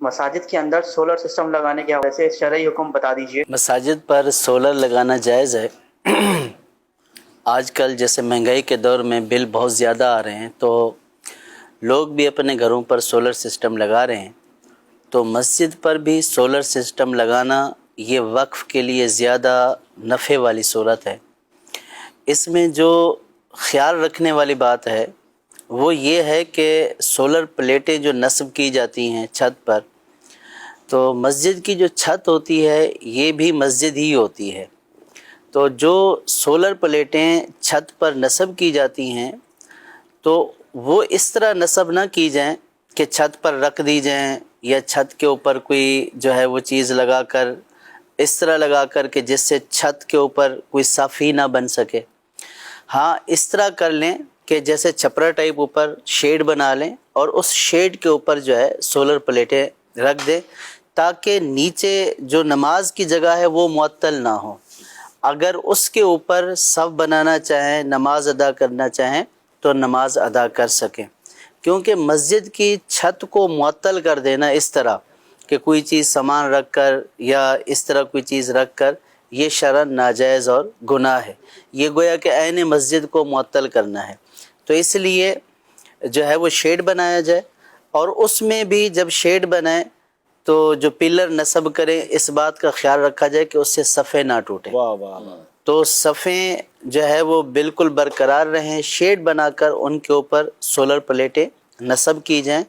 مساجد کے اندر solar system لگانے کے حوالے سے شرعی حکم بتا دیجیے۔ مساجد پر سولر لگانا جائز ہے۔ آج کل جیسے مہنگائی کے دور میں بل بہت زیادہ آ رہے ہیں تو لوگ بھی اپنے گھروں پر سولر سسٹم لگا رہے ہیں، تو مسجد پر بھی سولر سسٹم لگانا یہ وقف کے لیے زیادہ نفع والی صورت ہے۔ اس میں جو خیال رکھنے والی بات ہے وہ یہ ہے کہ سولر پلیٹیں جو نصب کی جاتی ہیں چھت پر، تو مسجد کی جو چھت ہوتی ہے یہ بھی مسجد ہی ہوتی ہے، تو جو سولر پلیٹیں چھت پر نصب کی جاتی ہیں تو وہ اس طرح نصب نہ کی جائیں کہ چھت پر رکھ دی جائیں یا چھت کے اوپر کوئی جو ہے وہ چیز لگا کر اس طرح لگا کر کہ جس سے چھت کے اوپر کوئی صف ہی نہ بن سکے۔ ہاں اس طرح کر لیں کہ جیسے چھپرا ٹائپ اوپر شیڈ بنا لیں اور اس شیڈ کے اوپر جو ہے سولر پلیٹیں رکھ دیں تاکہ نیچے جو نماز کی جگہ ہے وہ معطل نہ ہو۔ اگر اس کے اوپر صف بنانا چاہیں، نماز ادا کرنا چاہیں تو نماز ادا کر سکیں، کیونکہ مسجد کی چھت کو معطل کر دینا اس طرح کہ کوئی چیز سامان رکھ کر یا اس طرح کوئی چیز رکھ کر، یہ شرعاً ناجائز اور گناہ ہے۔ یہ گویا کہ عین مسجد کو معطل کرنا ہے، تو اس لیے جو ہے وہ شیڈ بنایا جائے، اور اس میں بھی جب شیڈ بنائے تو جو پلر نصب کریں اس بات کا خیال رکھا جائے کہ اس سے صفیں نہ ٹوٹیں، تو صفیں جو ہے وہ بالکل برقرار رہیں، شیڈ بنا کر ان کے اوپر سولر پلیٹیں نصب کی جائیں،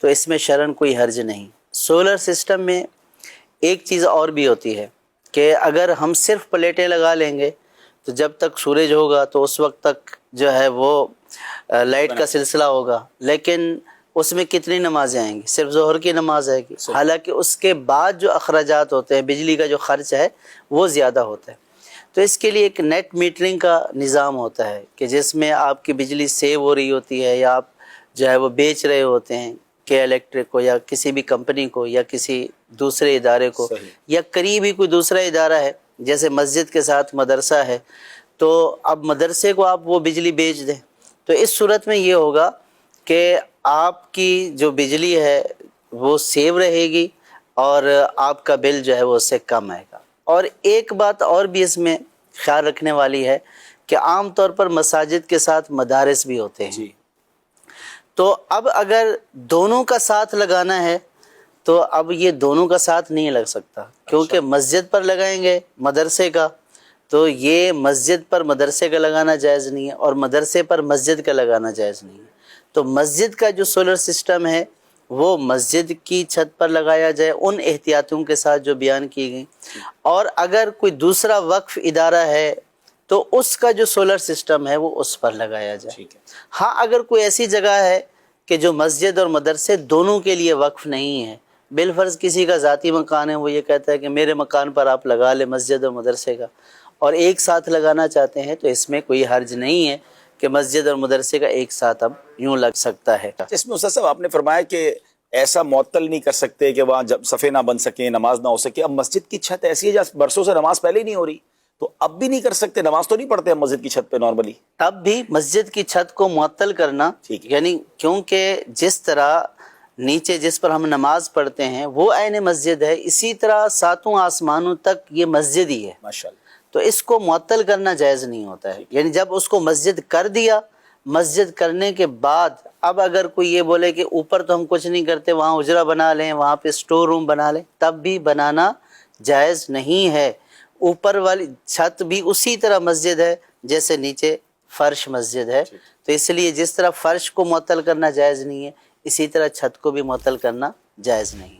تو اس میں شرعاً کوئی حرج نہیں۔ سولر سسٹم میں ایک چیز اور بھی ہوتی ہے کہ اگر ہم صرف پلیٹیں لگا لیں گے تو جب تک سورج ہوگا تو اس وقت تک جو ہے وہ لائٹ کا سلسلہ ہوگا، لیکن اس میں کتنی نمازیں آئیں گی؟ صرف ظہر کی نماز آئے گی، حالانکہ اس کے بعد جو اخراجات ہوتے ہیں، بجلی کا جو خرچ ہے وہ زیادہ ہوتا ہے۔ تو اس کے لیے ایک نیٹ میٹرنگ کا نظام ہوتا ہے کہ جس میں آپ کی بجلی سیو ہو رہی ہوتی ہے یا آپ جو ہے وہ بیچ رہے ہوتے ہیں کہ الیکٹرک کو یا کسی بھی کمپنی کو یا کسی دوسرے ادارے کو، یا قریب ہی کوئی دوسرا ادارہ ہے جیسے مسجد کے ساتھ مدرسہ ہے، تو اب مدرسے کو آپ وہ بجلی بیچ دیں، تو اس صورت میں یہ ہوگا کہ آپ کی جو بجلی ہے وہ سیو رہے گی اور آپ کا بل جو ہے وہ اس سے کم آئے گا۔ اور ایک بات اور بھی اس میں خیال رکھنے والی ہے کہ عام طور پر مساجد کے ساتھ مدارس بھی ہوتے ہیں، تو اب اگر دونوں کا ساتھ لگانا ہے تو اب یہ دونوں کا ساتھ نہیں لگ سکتا، کیونکہ مسجد پر لگائیں گے مدرسے کا تو یہ مسجد پر مدرسے کا لگانا جائز نہیں ہے، اور مدرسے پر مسجد کا لگانا جائز نہیں ہے۔ تو مسجد کا جو سولر سسٹم ہے وہ مسجد کی چھت پر لگایا جائے ان احتیاطوں کے ساتھ جو بیان کی گئی، اور اگر کوئی دوسرا وقف ادارہ ہے تو اس کا جو سولر سسٹم ہے وہ اس پر لگایا جائے۔ ہاں اگر کوئی ایسی جگہ ہے کہ جو مسجد اور مدرسے دونوں کے لیے وقف نہیں ہے، بالفرض کسی کا ذاتی مکان ہے، وہ یہ کہتا ہے کہ میرے مکان پر آپ لگا لیں مسجد اور مدرسے کا، اور ایک ساتھ لگانا چاہتے ہیں، تو اس میں کوئی حرج نہیں ہے کہ مسجد اور مدرسے کا ایک ساتھ اب یوں لگ سکتا ہے۔ اس میں استاد صاحب آپ نے فرمایا کہ ایسا معطل نہیں کر سکتے کہ وہاں جب صفیں نہ بن سکیں، نماز نہ ہو سکے۔ اب مسجد کی چھت ایسی ہے جہاں برسوں سے نماز پہلے ہی نہیں ہو رہی، تو اب بھی نہیں کر سکتے؟ نماز تو نہیں پڑھتے ہم مسجد کی چھت پہ نارملی؟ تب بھی مسجد کی چھت کو معطل کرنا، یعنی کیونکہ جس طرح نیچے جس پر ہم نماز پڑھتے ہیں وہ عین مسجد ہے، اسی طرح ساتوں آسمانوں تک یہ مسجد ہی ہے، ماشاءاللہ، تو اس کو معطل کرنا جائز نہیں ہوتا ہے۔ یعنی جب اس کو مسجد کر دیا، مسجد کرنے کے بعد اب اگر کوئی یہ بولے کہ اوپر تو ہم کچھ نہیں کرتے، وہاں اجرا بنا لیں، وہاں پہ سٹور روم بنا لیں، تب بھی بنانا جائز نہیں ہے۔ اوپر والی چھت بھی اسی طرح مسجد ہے جیسے نیچے فرش مسجد ہے، تو اس لیے جس طرح فرش کو معطل کرنا جائز نہیں ہے، اسی طرح چھت کو بھی معطل کرنا جائز نہیں ہے۔